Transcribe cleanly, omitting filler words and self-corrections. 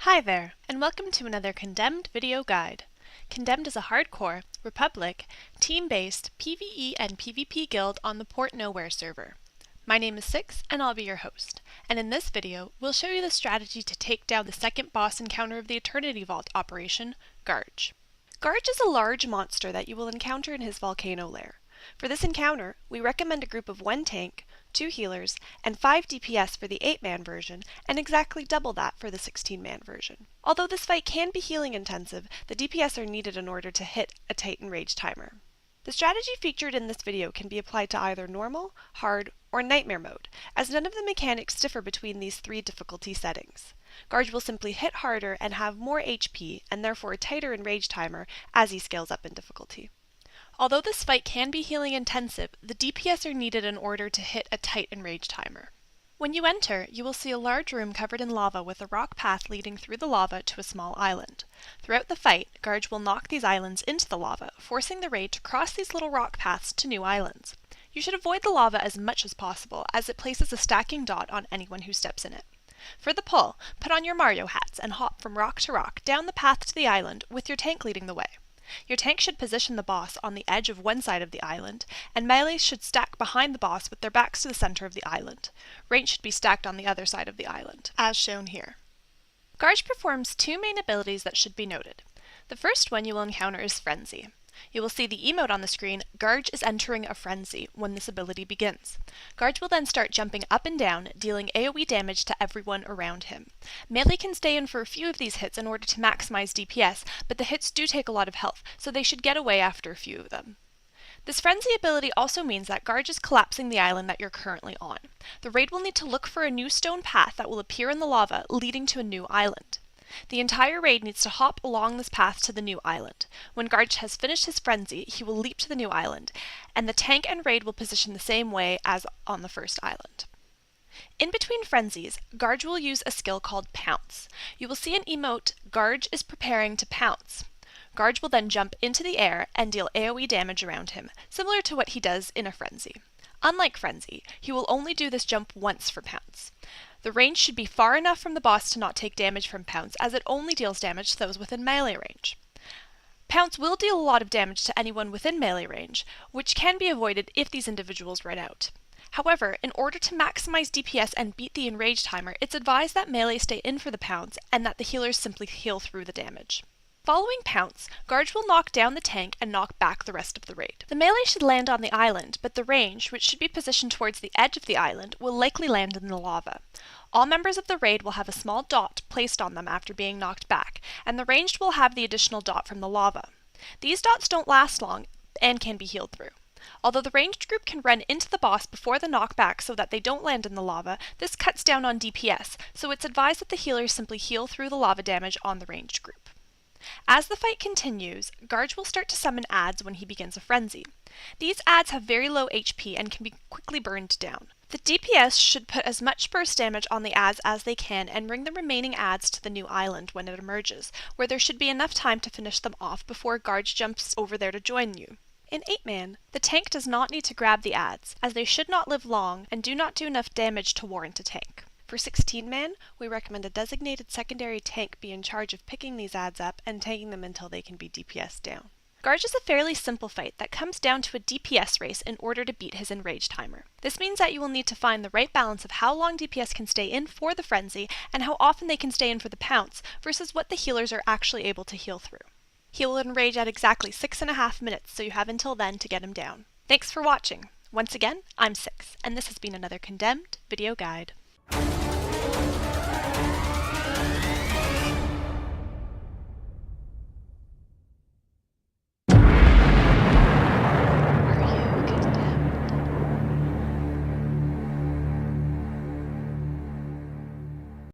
Hi there, and welcome to another Condemned video guide. Condemned is a hardcore, Republic, team-based PvE and PvP guild on the Port Nowhere server. My name is Six, and I'll be your host, and in this video, we'll show you the strategy to take down the second boss encounter of the Eternity Vault operation, Gharj. Gharj is a large monster that you will encounter in his volcano lair. For this encounter, we recommend a group of 1 tank, 2 healers, and 5 DPS for the 8-man version, and exactly double that for the 16-man version. Although this fight can be healing intensive, the DPS are needed in order to hit a Titan Rage timer. The strategy featured in this video can be applied to either normal, hard, or nightmare mode, as none of the mechanics differ between these 3 difficulty settings. Gharj will simply hit harder and have more HP, and therefore a tighter enrage timer as he scales up in difficulty. Although this fight can be healing intensive, the DPS are needed in order to hit a tight enrage timer. When you enter, you will see a large room covered in lava with a rock path leading through the lava to a small island. Throughout the fight, Gharj will knock these islands into the lava, forcing the raid to cross these little rock paths to new islands. You should avoid the lava as much as possible, as it places a stacking dot on anyone who steps in it. For the pull, put on your Mario hats and hop from rock to rock down the path to the island with your tank leading the way. Your tank should position the boss on the edge of one side of the island, and melees should stack behind the boss with their backs to the center of the island. Range should be stacked on the other side of the island, as shown here. Gharj performs 2 main abilities that should be noted. The first one you will encounter is Frenzy. You will see the emote on the screen, Gharj is entering a frenzy, when this ability begins. Gharj will then start jumping up and down, dealing AoE damage to everyone around him. Melee can stay in for a few of these hits in order to maximize DPS, but the hits do take a lot of health, so they should get away after a few of them. This frenzy ability also means that Gharj is collapsing the island that you're currently on. The raid will need to look for a new stone path that will appear in the lava, leading to a new island. The entire raid needs to hop along this path to the new island. When Gharj has finished his frenzy, he will leap to the new island, and the tank and raid will position the same way as on the first island. In between frenzies, Gharj will use a skill called Pounce. You will see an emote, Gharj is preparing to pounce. Gharj will then jump into the air and deal AoE damage around him, similar to what he does in a frenzy. Unlike frenzy, he will only do this jump once for Pounce. The range should be far enough from the boss to not take damage from Pounce, as it only deals damage to those within melee range. Pounce will deal a lot of damage to anyone within melee range, which can be avoided if these individuals run out. However, in order to maximize DPS and beat the enrage timer, it's advised that melee stay in for the Pounce, and that the healers simply heal through the damage. Following Pounce, Gharj will knock down the tank and knock back the rest of the raid. The melee should land on the island, but the range, which should be positioned towards the edge of the island, will likely land in the lava. All members of the raid will have a small dot placed on them after being knocked back, and the ranged will have the additional dot from the lava. These dots don't last long and can be healed through. Although the ranged group can run into the boss before the knockback so that they don't land in the lava, this cuts down on DPS, so it's advised that the healers simply heal through the lava damage on the ranged group. As the fight continues, Gharj will start to summon adds when he begins a frenzy. These adds have very low HP and can be quickly burned down. The DPS should put as much burst damage on the adds as they can and bring the remaining adds to the new island when it emerges, where there should be enough time to finish them off before Gharj jumps over there to join you. In 8-man, the tank does not need to grab the adds, as they should not live long and do not do enough damage to warrant a tank. For 16-man, we recommend a designated secondary tank be in charge of picking these adds up and taking them until they can be DPS down. Gharj is a fairly simple fight that comes down to a DPS race in order to beat his enrage timer. This means that you will need to find the right balance of how long DPS can stay in for the frenzy and how often they can stay in for the pounce versus what the healers are actually able to heal through. He will enrage at exactly 6.5 minutes, so you have until then to get him down. Thanks for watching. Once again, I'm Six, and this has been another Condemned video guide.